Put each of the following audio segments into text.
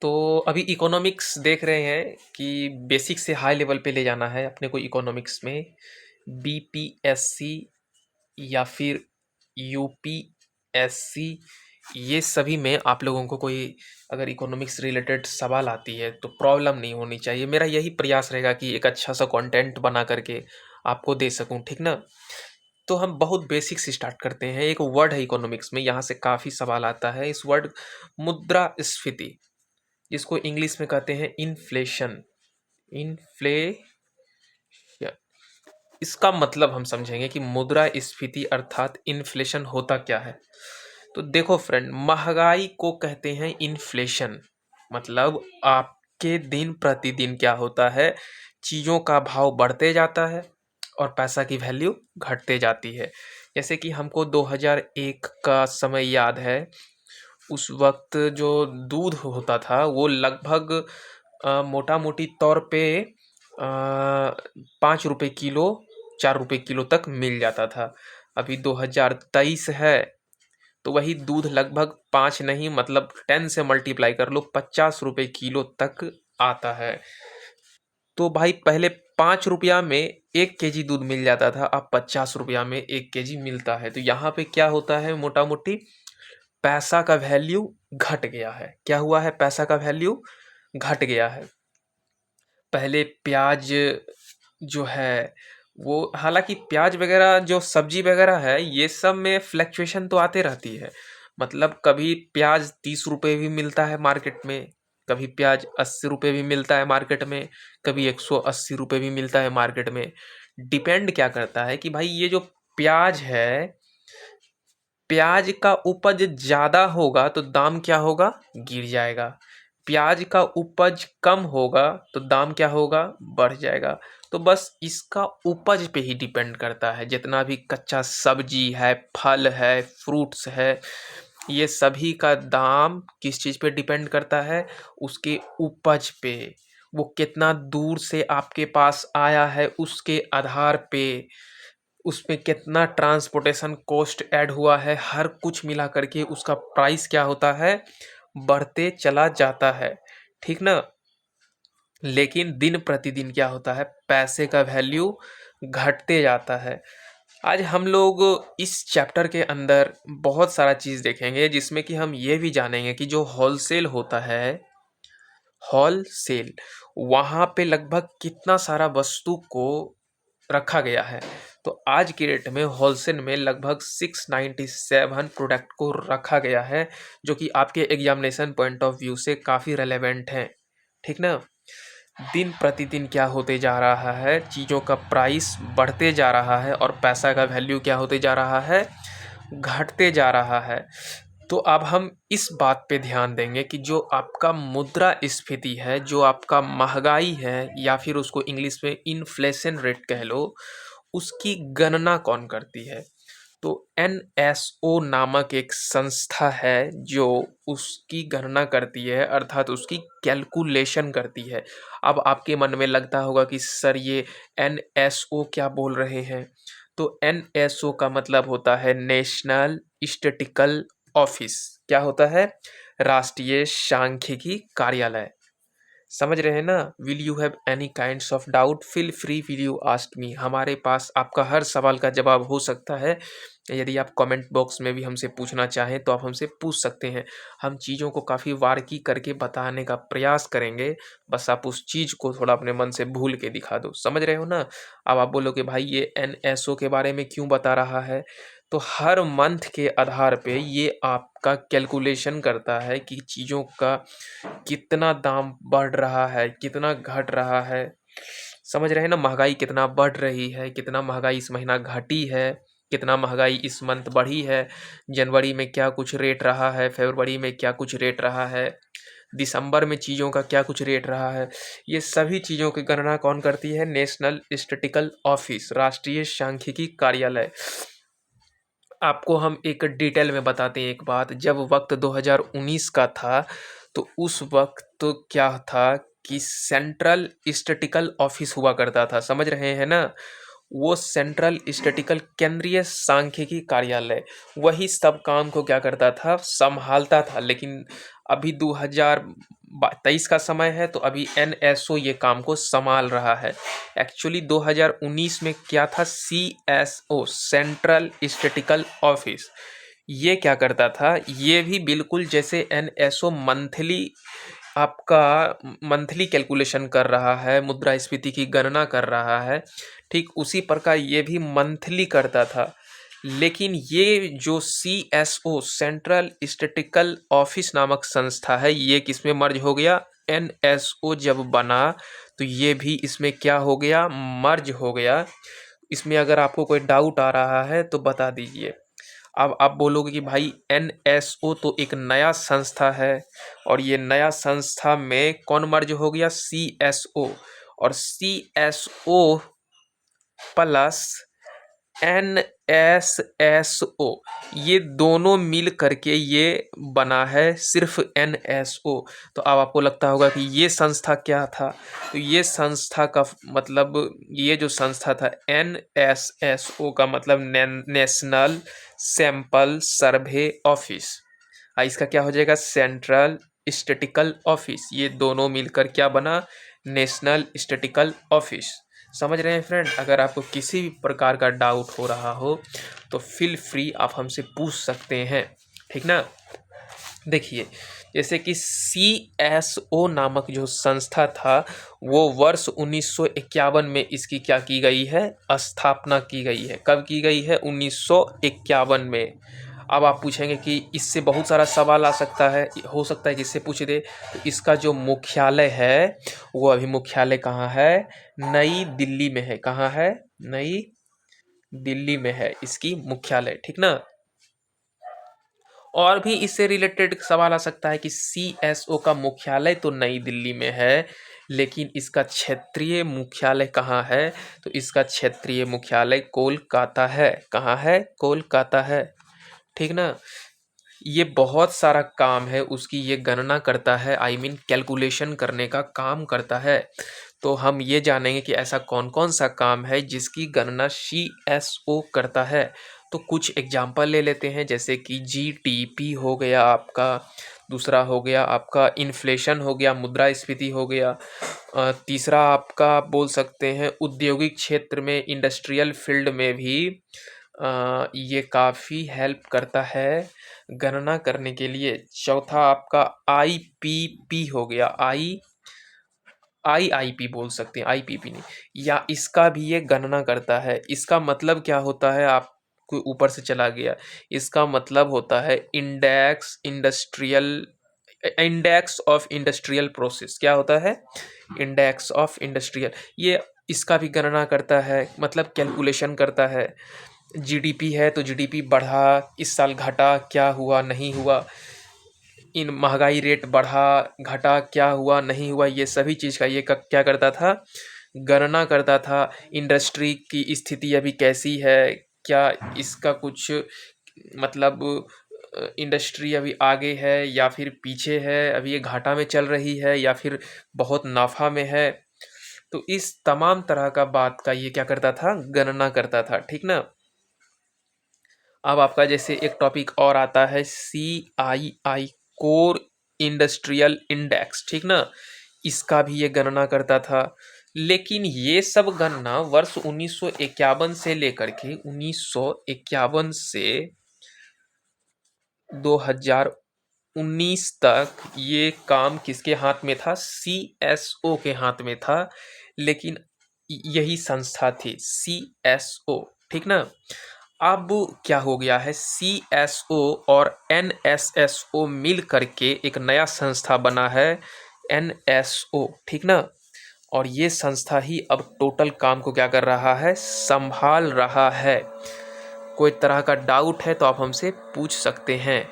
तो अभी इकोनॉमिक्स देख रहे हैं कि बेसिक से हाई लेवल पे ले जाना है अपने को इकोनॉमिक्स में। बीपीएससी या फिर यूपीएससी, ये सभी में आप लोगों को कोई अगर इकोनॉमिक्स रिलेटेड सवाल आती है तो प्रॉब्लम नहीं होनी चाहिए। मेरा यही प्रयास रहेगा कि एक अच्छा सा कंटेंट बना करके आपको दे सकूं, ठीक ना। तो हम बहुत बेसिक से स्टार्ट करते हैं। एक वर्ड है इकोनॉमिक्स में, यहाँ से काफ़ी सवाल आता है। इस वर्ड मुद्रास्फीति, जिसको इंग्लिश में कहते हैं इन्फ्लेशन। इन्फ्लेशन, इसका मतलब हम समझेंगे कि मुद्रास्फीति अर्थात इन्फ्लेशन होता क्या है। तो देखो फ्रेंड, महंगाई को कहते हैं इन्फ्लेशन। मतलब आपके दिन प्रतिदिन क्या होता है, चीज़ों का भाव बढ़ते जाता है और पैसा की वैल्यू घटते जाती है। जैसे कि हमको 2001 का समय याद है। उस वक्त जो दूध होता था वो लगभग मोटा मोटी तौर पे 5 रुपए किलो, 4 रुपए किलो तक मिल जाता था। अभी 2023 है तो वही दूध लगभग 5 नहीं, मतलब 10 से मल्टीप्लाई कर लो, 50 रुपए किलो तक आता है। तो भाई पहले 5 रुपया में 1 केजी दूध मिल जाता था, अब 50 रुपया में 1 केजी मिलता है। तो यहाँ पे क्या होता है, मोटा मोटी पैसा का वैल्यू घट गया है। क्या हुआ है, पैसा का वैल्यू घट गया है। पहले प्याज जो है वो, हालांकि प्याज वगैरह जो सब्जी वगैरह है ये सब में फ्लक्चुएशन तो आते रहती है। मतलब कभी प्याज 30 रुपए भी मिलता है मार्केट में, कभी प्याज 80 रुपए भी मिलता है मार्केट में, कभी 180 रुपए भी मिलता है मार्केट में। डिपेंड क्या करता है कि भाई ये जो प्याज है, प्याज का उपज ज़्यादा होगा तो दाम क्या होगा, गिर जाएगा। प्याज का उपज कम होगा तो दाम क्या होगा, बढ़ जाएगा। तो बस इसका उपज पे ही डिपेंड करता है। जितना भी कच्चा सब्जी है, फल है, फ्रूट्स है, ये सभी का दाम किस चीज़ पे डिपेंड करता है, उसके उपज पे। वो कितना दूर से आपके पास आया है उसके आधार पे, उसमें कितना ट्रांसपोर्टेशन कॉस्ट ऐड हुआ है, हर कुछ मिला करके उसका प्राइस क्या होता है, बढ़ते चला जाता है, ठीक ना। लेकिन दिन प्रतिदिन क्या होता है, पैसे का वैल्यू घटते जाता है। आज हम लोग इस चैप्टर के अंदर बहुत सारा चीज़ देखेंगे जिसमें कि हम ये भी जानेंगे कि जो होलसेल होता है, होलसेल, वहाँ पे लगभग कितना सारा वस्तु को रखा गया है। तो आज की डेट में होलसेल में लगभग 697 प्रोडक्ट को रखा गया है, जो कि आपके एग्जामिनेशन पॉइंट ऑफ व्यू से काफ़ी रेलेवेंट है, ठीक ना। दिन प्रतिदिन क्या होते जा रहा है, चीज़ों का प्राइस बढ़ते जा रहा है और पैसा का वैल्यू क्या होते जा रहा है, घटते जा रहा है। तो अब हम इस बात पे ध्यान देंगे कि जो आपका मुद्रास्फीति है, जो आपका महंगाई है, या फिर उसको इंग्लिश में इन्फ्लेशन रेट कह लो, उसकी गणना कौन करती है। तो एनएसओ नामक एक संस्था है जो उसकी गणना करती है, अर्थात उसकी कैलकुलेशन करती है। अब आपके मन में लगता होगा कि सर ये एनएसओ क्या बोल रहे हैं। तो एनएसओ का मतलब होता है नेशनल स्टैटिस्टिकल ऑफिस। क्या होता है, राष्ट्रीय सांख्यिकी कार्यालय। समझ रहे हैं ना। Will you have any kinds of doubt, feel free, will you ask me. हमारे पास आपका हर सवाल का जवाब हो सकता है। यदि आप कमेंट बॉक्स में भी हमसे पूछना चाहें तो आप हमसे पूछ सकते हैं। हम चीज़ों को काफ़ी बारीकी करके बताने का प्रयास करेंगे। बस आप उस चीज़ को थोड़ा अपने मन से भूल के दिखा दो, समझ रहे हो ना। अब आप बोलोगे भाई ये एनएसओ के बारे में क्यों बता रहा है। तो हर मंथ के आधार पे ये आपका कैलकुलेशन करता है कि चीज़ों का कितना दाम बढ़ रहा है, कितना घट रहा है। समझ रहे हैं ना, महंगाई कितना बढ़ रही है, कितना महंगाई इस महीना घटी है, कितना महंगाई इस मंथ बढ़ी है। जनवरी में क्या कुछ रेट रहा है, फरवरी में क्या कुछ रेट रहा है, दिसंबर में चीज़ों का क्या कुछ रेट रहा है। ये सभी चीज़ों की गणना कौन करती है, नेशनल स्टैटिस्टिकल ऑफिस, राष्ट्रीय सांख्यिकी कार्यालय। आपको हम एक डिटेल में बताते हैं एक बात। जब वक्त 2019 का था तो उस वक्त तो क्या था कि सेंट्रल स्टैटिस्टिकल ऑफिस हुआ करता था, समझ रहे हैं ना। वो सेंट्रल स्टैटिस्टिकल, केंद्रीय सांख्यिकी कार्यालय, वही सब काम को क्या करता था, संभालता था। लेकिन अभी 2023 का समय है, तो अभी NSO ये काम को संभाल रहा है। एक्चुअली 2019 में क्या था, CSO सेंट्रल स्टैटिस्टिकल ऑफिस, ये क्या करता था, ये भी बिल्कुल जैसे NSO मंथली कैलकुलेशन कर रहा है, मुद्रास्फीति की गणना कर रहा है, ठीक उसी प्रकार ये भी मंथली करता था। लेकिन ये जो CSO सेंट्रल स्टैटिस्टिकल ऑफिस नामक संस्था है, ये किसमें मर्ज हो गया, NSO जब बना तो ये भी इसमें क्या हो गया, मर्ज हो गया। इसमें अगर आपको कोई डाउट आ रहा है तो बता दीजिए। अब आप बोलोगे कि भाई NSO तो एक नया संस्था है, और ये नया संस्था में कौन मर्ज हो गया, CSO, और CSO प्लस NSSO, ये दोनों मिल करके ये बना है सिर्फ NSO। तो अब आपको लगता होगा कि ये संस्था क्या था, तो ये संस्था का मतलब, ये जो संस्था था NSSO का मतलब नेशनल सैंपल सर्वे ऑफिस, इसका क्या हो जाएगा, सेंट्रल स्टैटिस्टिकल ऑफिस। ये दोनों मिलकर क्या बना, नेशनल स्टैटिस्टिकल ऑफिस। समझ रहे हैं फ्रेंड? अगर आपको किसी भी प्रकार का डाउट हो रहा हो तो फील फ्री, आप हमसे पूछ सकते हैं, ठीक ना। देखिए, जैसे कि CSO नामक जो संस्था था, वो वर्ष 1951 में इसकी क्या की गई है, स्थापना की गई है। कब की गई है, 1951 में। अब आप पूछेंगे कि इससे बहुत सारा सवाल आ सकता है, हो सकता है कि इससे पूछ दे। तो इसका जो मुख्यालय है, वो अभी मुख्यालय कहाँ है, नई दिल्ली में है। कहाँ है, नई दिल्ली में है इसकी मुख्यालय, ठीक ना। और भी इससे रिलेटेड सवाल आ सकता है कि CSO का मुख्यालय तो नई दिल्ली में है, लेकिन इसका क्षेत्रीय मुख्यालय कहाँ है, तो इसका क्षेत्रीय मुख्यालय कोलकाता है। कहाँ है, कोलकाता है, ठीक ना। ये बहुत सारा काम है उसकी, ये गणना करता है, आई मीन कैलकुलेशन करने का काम करता है। तो हम ये जानेंगे कि ऐसा कौन कौन सा काम है जिसकी गणना CSO करता है। तो कुछ एग्जाम्पल ले लेते हैं, जैसे कि GDP हो गया आपका, दूसरा हो गया आपका इन्फ्लेशन हो गया, मुद्रास्फीति हो गया, तीसरा आपका आप बोल सकते हैं औद्योगिक क्षेत्र में, इंडस्ट्रियल फील्ड में भी ये काफ़ी हेल्प करता है गणना करने के लिए। चौथा आपका IPP हो गया, IIP बोल सकते हैं, IPP नहीं, या इसका भी ये गणना करता है। इसका मतलब क्या होता है, आपको ऊपर से चला गया, इसका मतलब होता है इंडेक्स ऑफ इंडस्ट्रियल प्रोसेस। क्या होता है, इंडेक्स ऑफ इंडस्ट्रियल, ये इसका भी गणना करता है, मतलब कैलकुलेशन करता है। GDP है तो GDP बढ़ा, इस साल घटा, क्या हुआ नहीं हुआ, इन महंगाई रेट बढ़ा घटा, क्या हुआ नहीं हुआ, ये सभी चीज़ का ये क्या करता था, गणना करता था। इंडस्ट्री की स्थिति अभी कैसी है, क्या इसका कुछ मतलब इंडस्ट्री अभी आगे है या फिर पीछे है, अभी ये घाटा में चल रही है या फिर बहुत नाफा में है। तो इस तमाम तरह का बात का ये क्या करता था, गणना करता था, ठीक ना। अब आपका जैसे एक टॉपिक और आता है CII, कोर इंडस्ट्रियल इंडेक्स, ठीक ना। इसका भी ये गणना करता था। लेकिन ये सब गणना वर्ष 1951 से लेकर के 1951 से 2019 तक ये काम किसके हाथ में था, CSO के हाथ में था। लेकिन यही संस्था थी CSO, ठीक ना। अब क्या हो गया है, CSO और NSSO मिल करके एक नया संस्था बना है, NSO, ठीक ना। और ये संस्था ही अब टोटल काम को क्या कर रहा है, संभाल रहा है। कोई तरह का डाउट है तो आप हमसे पूछ सकते हैं।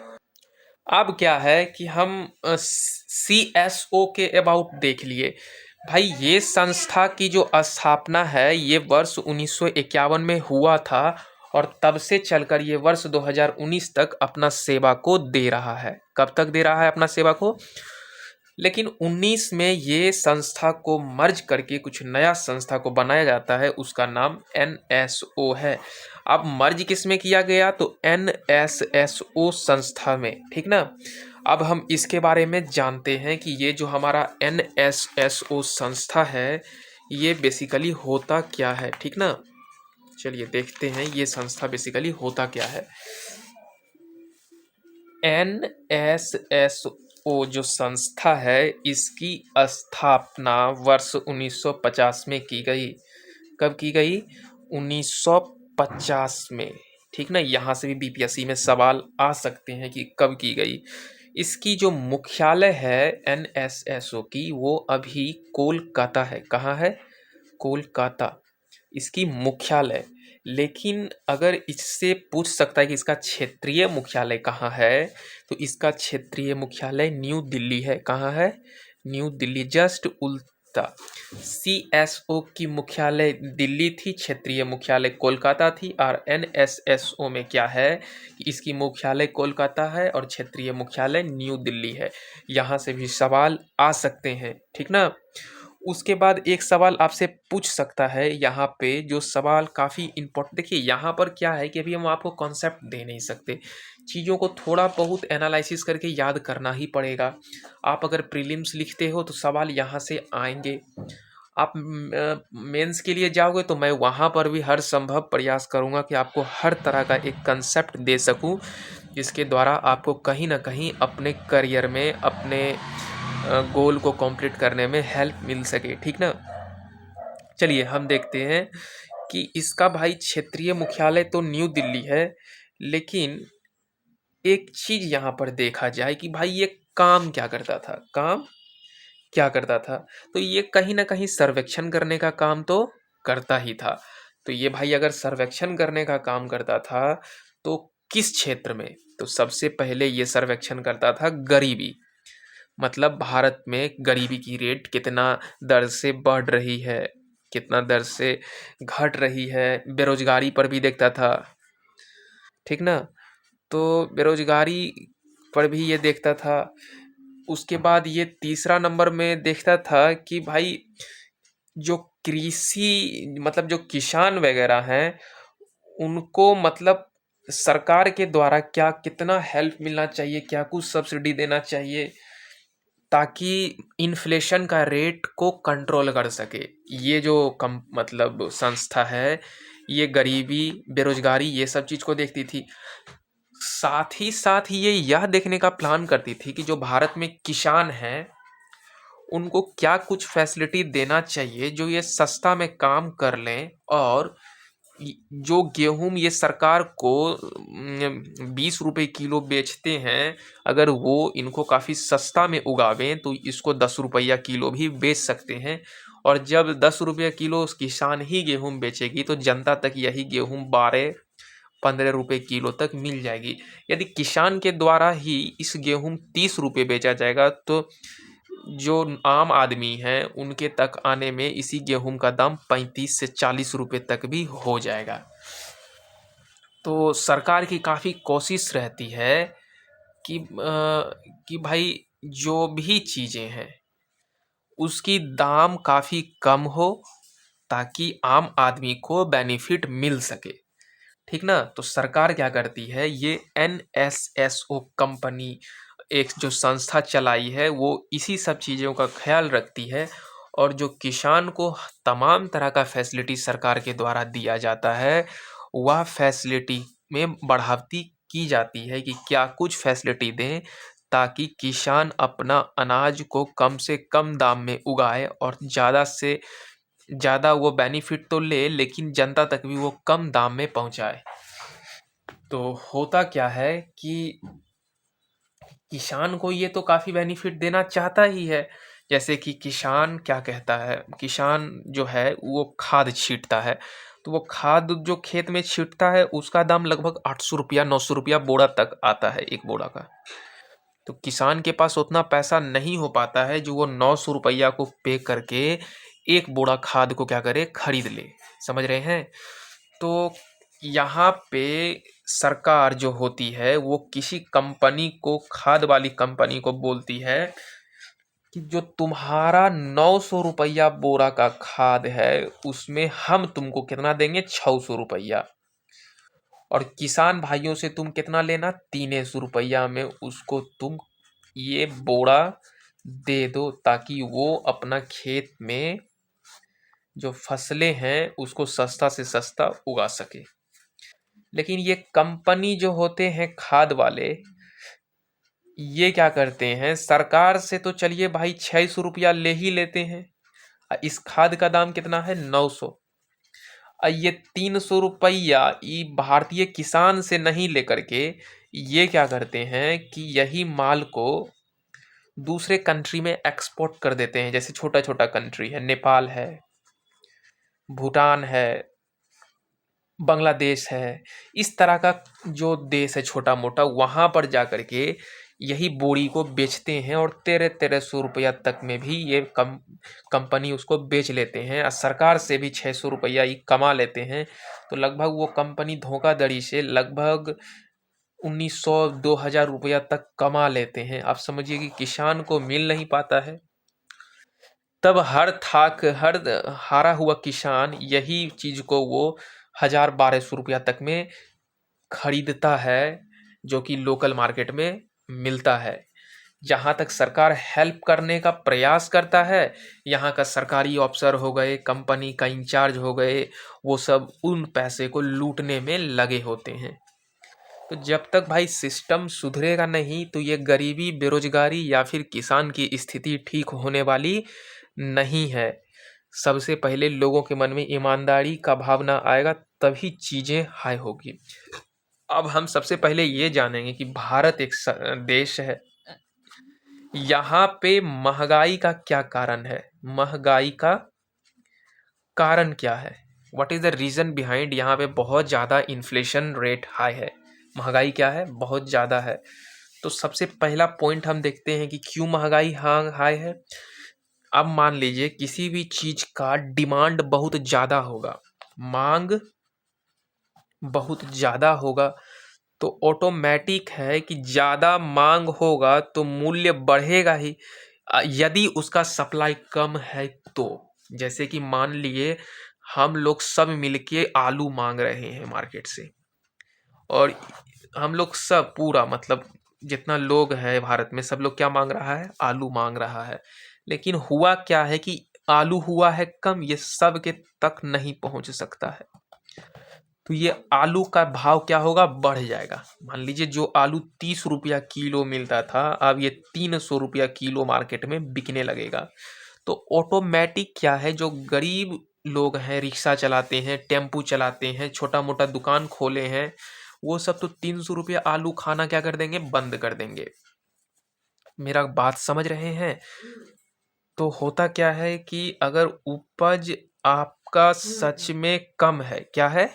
अब क्या है कि हम CSO के अबाउट देख लिए। भाई ये संस्था की जो स्थापना है ये वर्ष 1951 में हुआ था, और तब से चलकर ये वर्ष 2019 तक अपना सेवा को दे रहा है। कब तक दे रहा है अपना सेवा को, लेकिन 19 में ये संस्था को मर्ज करके कुछ नया संस्था को बनाया जाता है, उसका नाम NSO है। अब मर्ज किस में किया गया, तो NSSO संस्था में, ठीक ना। अब हम इसके बारे में जानते हैं कि ये जो हमारा NSSO संस्था है, ये बेसिकली होता क्या है, ठीक ना। चलिए देखते हैं ये संस्था बेसिकली होता क्या है। NSSO जो संस्था है, इसकी स्थापना वर्ष 1950 में की गई। कब की गई? 1950 में, ठीक ना। यहाँ से भी बीपीएससी में सवाल आ सकते हैं कि कब की गई। इसकी जो मुख्यालय है NSSO की, वो अभी कोलकाता है। कहाँ है? कोलकाता इसकी मुख्यालय। लेकिन अगर इससे पूछ सकता है कि इसका क्षेत्रीय मुख्यालय कहाँ है, तो इसका क्षेत्रीय मुख्यालय न्यू दिल्ली है। कहाँ है? न्यू दिल्ली, जस्ट उल्टा। CSO की मुख्यालय दिल्ली थी, क्षेत्रीय मुख्यालय कोलकाता थी। और NSSO में क्या है कि इसकी मुख्यालय कोलकाता है और क्षेत्रीय मुख्यालय न्यू दिल्ली है। यहाँ से भी सवाल आ सकते हैं, ठीक ना। उसके बाद एक सवाल आपसे पूछ सकता है यहाँ पे, जो सवाल काफ़ी इम्पोर्टेंट। देखिए यहाँ पर क्या है कि अभी हम आपको कॉन्सेप्ट दे नहीं सकते, चीज़ों को थोड़ा बहुत एनालिसिस करके याद करना ही पड़ेगा। आप अगर प्रीलिम्स लिखते हो तो सवाल यहाँ से आएंगे। आप मेंस के लिए जाओगे तो मैं वहाँ पर भी हर संभव प्रयास करूँगा कि आपको हर तरह का एक कंसेप्ट दे सकूँ, जिसके द्वारा आपको कहीं ना कहीं अपने करियर में, अपने गोल को कंप्लीट करने में हेल्प मिल सके, ठीक ना। चलिए हम देखते हैं कि इसका भाई क्षेत्रीय मुख्यालय तो न्यू दिल्ली है, लेकिन एक चीज यहाँ पर देखा जाए कि भाई ये काम क्या करता था, काम क्या करता था। तो ये कहीं ना कहीं सर्वेक्षण करने का काम तो करता ही था। तो ये भाई अगर सर्वेक्षण करने का काम करता था तो किस क्षेत्र में? तो सबसे पहले ये सर्वेक्षण करता था गरीबी, मतलब भारत में गरीबी की रेट कितना दर से बढ़ रही है, कितना दर से घट रही है। बेरोजगारी पर भी देखता था, ठीक ना। तो बेरोजगारी पर भी ये देखता था। उसके बाद ये तीसरा नंबर में देखता था कि भाई जो कृषि, मतलब जो किसान वगैरह हैं, उनको मतलब सरकार के द्वारा क्या कितना हेल्प मिलना चाहिए, क्या कुछ सब्सिडी देना चाहिए, ताकि इन्फ्लेशन का रेट को कंट्रोल कर सके। ये जो कम मतलब संस्था है, ये गरीबी, बेरोजगारी, ये सब चीज़ को देखती थी। साथ ही ये यह देखने का प्लान करती थी कि जो भारत में किसान हैं, उनको क्या कुछ फैसिलिटी देना चाहिए जो ये सस्ता में काम कर लें, और जो गेहूं ये सरकार को 20 रुपए किलो बेचते हैं, अगर वो इनको काफ़ी सस्ता में उगावें तो इसको 10 रुपया किलो भी बेच सकते हैं। और जब 10 रुपया किलो उस किसान ही गेहूं बेचेगी तो जनता तक यही गेहूं 12-15 रुपए किलो तक मिल जाएगी। यदि किसान के द्वारा ही इस गेहूं 30 रुपए बेचा जाएगा तो जो आम आदमी है उनके तक आने में इसी गेहूं का दाम 35 से 40 रुपए तक भी हो जाएगा। तो सरकार की काफ़ी कोशिश रहती है कि भाई जो भी चीज़ें हैं उसकी दाम काफ़ी कम हो, ताकि आम आदमी को बेनिफिट मिल सके, ठीक ना। तो सरकार क्या करती है, ये NSSO कंपनी एक जो संस्था चलाई है, वो इसी सब चीज़ों का ख्याल रखती है। और जो किसान को तमाम तरह का फैसिलिटी सरकार के द्वारा दिया जाता है, वह फैसिलिटी में बढ़ावती की जाती है कि क्या कुछ फैसिलिटी दें, ताकि किसान अपना अनाज को कम से कम दाम में उगाए और ज़्यादा से ज़्यादा वो बेनिफिट तो ले, लेकिन जनता तक भी वो कम दाम में पहुंचाए। तो होता क्या है कि किसान को ये तो काफ़ी बेनिफिट देना चाहता ही है। जैसे कि किसान क्या कहता है, किसान जो है वो खाद छींटता है, तो वो खाद जो खेत में छींटता है उसका दाम लगभग 800 रुपया 900 रुपया बोरा तक आता है, एक बोरा का। तो किसान के पास उतना पैसा नहीं हो पाता है जो वो 900 रुपया को पे करके एक बोरा खाद को क्या करे, खरीद ले। समझ रहे हैं। तो यहाँ पे सरकार जो होती है वो किसी कंपनी को, खाद वाली कंपनी को बोलती है कि जो तुम्हारा 900 रुपया बोरा का खाद है, उसमें हम तुमको कितना देंगे, 600 रुपया। और किसान भाइयों से तुम कितना लेना, 300 रुपया में उसको तुम ये बोरा दे दो ताकि वो अपना खेत में जो फसलें हैं उसको सस्ता से सस्ता उगा सके। लेकिन ये कंपनी जो होते हैं खाद वाले, ये क्या करते हैं, सरकार से तो चलिए भाई 600 रुपया ले ही लेते हैं। इस खाद का दाम कितना है, 900। ये 300 रुपया ये भारतीय किसान से नहीं लेकर के ये क्या करते हैं कि यही माल को दूसरे कंट्री में एक्सपोर्ट कर देते हैं। जैसे छोटा छोटा कंट्री है, नेपाल है, भूटान है, बांग्लादेश है, इस तरह का जो देश है छोटा मोटा, वहाँ पर जा कर के यही बोरी को बेचते हैं और 1300 रुपया तक में भी ये कंपनी उसको बेच लेते हैं और सरकार से भी 600 रुपया ही कमा लेते हैं। तो लगभग वो कंपनी धोखाधड़ी से लगभग 1900-2000 रुपया तक कमा लेते हैं। आप समझिए कि किसान को मिल नहीं पाता है। तब हर हारा हुआ किसान यही चीज को वो 1000-1200 रुपया तक में खरीदता है, जो कि लोकल मार्केट में मिलता है। जहाँ तक सरकार हेल्प करने का प्रयास करता है, यहाँ का सरकारी अफसर हो गए, कंपनी का इंचार्ज हो गए, वो सब उन पैसे को लूटने में लगे होते हैं। तो जब तक भाई सिस्टम सुधरेगा नहीं तो ये गरीबी, बेरोजगारी या फिर किसान की स्थिति ठीक होने वाली नहीं है। सबसे पहले लोगों के मन में ईमानदारी का भावना आएगा, तभी चीजें हाय होगी। अब हम सबसे पहले ये जानेंगे कि भारत एक देश है, यहाँ पे महंगाई का क्या कारण है। महंगाई का कारण क्या है, what is the reason behind यहाँ पे बहुत ज़्यादा इन्फ्लेशन रेट हाई है। महंगाई क्या है, बहुत ज़्यादा है। तो सबसे पहला पॉइंट हम देखते हैं कि क्यों महंगाई हाई है। अब मान लीजिए किसी भी चीज का डिमांड बहुत ज़्यादा होगा, मांग बहुत ज़्यादा होगा, तो ऑटोमेटिक है कि ज़्यादा मांग होगा तो मूल्य बढ़ेगा ही। यदि उसका सप्लाई कम है तो, जैसे कि मान लिए हम लोग सब मिलके आलू मांग रहे हैं मार्केट से, और हम लोग सब पूरा मतलब जितना लोग है भारत में, सब लोग क्या मांग रहा है, आलू मांग रहा है। लेकिन हुआ क्या है कि आलू हुआ है कम, ये सब के तक नहीं पहुंच सकता है। तो ये आलू का भाव क्या होगा, बढ़ जाएगा। मान लीजिए जो आलू 30 रुपया किलो मिलता था, अब ये 300 रुपया किलो मार्केट में बिकने लगेगा। तो ऑटोमेटिक क्या है, जो गरीब लोग हैं, रिक्शा चलाते हैं, टेम्पू चलाते हैं, छोटा मोटा दुकान खोले हैं, वो सब तो 300 रुपया आलू खाना क्या कर देंगे, बंद कर देंगे। मेरा बात समझ रहे हैं। तो होता क्या है कि अगर उपज आपका सच में कम है, क्या है,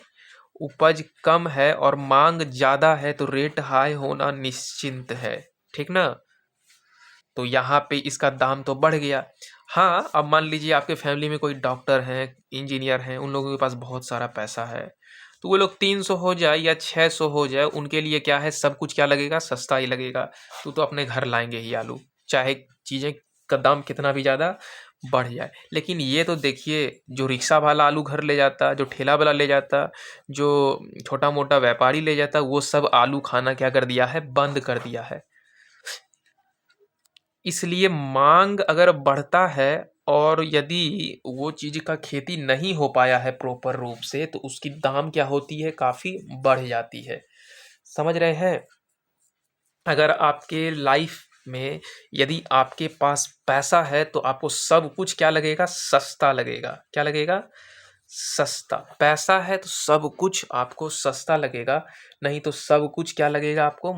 उपज कम है और मांग ज्यादा है, तो रेट हाई होना निश्चिंत है, ठीक ना। तो यहाँ पे इसका दाम तो बढ़ गया। हाँ, अब मान लीजिए आपके फैमिली में कोई डॉक्टर हैं, इंजीनियर हैं, उन लोगों के पास बहुत सारा पैसा है, तो वो लोग 300 हो जाए या 600 हो जाए, उनके लिए क्या है, सब कुछ क्या लगेगा, सस्ता ही लगेगा। तो अपने घर लाएंगे ही आलू, चाहे चीज़ें का दाम कितना भी ज़्यादा बढ़ जाए। लेकिन ये तो देखिए, जो रिक्शा वाला आलू घर ले जाता, जो ठेला वाला ले जाता, जो छोटा मोटा व्यापारी ले जाता, वो सब आलू खाना क्या कर दिया है, बंद कर दिया है। इसलिए मांग अगर बढ़ता है और यदि वो चीज़ का खेती नहीं हो पाया है प्रॉपर रूप से, तो उसकी दाम क्या होती है, काफ़ी बढ़ जाती है। समझ रहे हैं। अगर आपके लाइफ में यदि आपके पास पैसा है तो आपको सब कुछ क्या लगेगा, सस्ता लगेगा। क्या लगेगा, सस्ता। पैसा है तो सब कुछ आपको सस्ता लगेगा, नहीं तो सब कुछ क्या लगेगा आपको,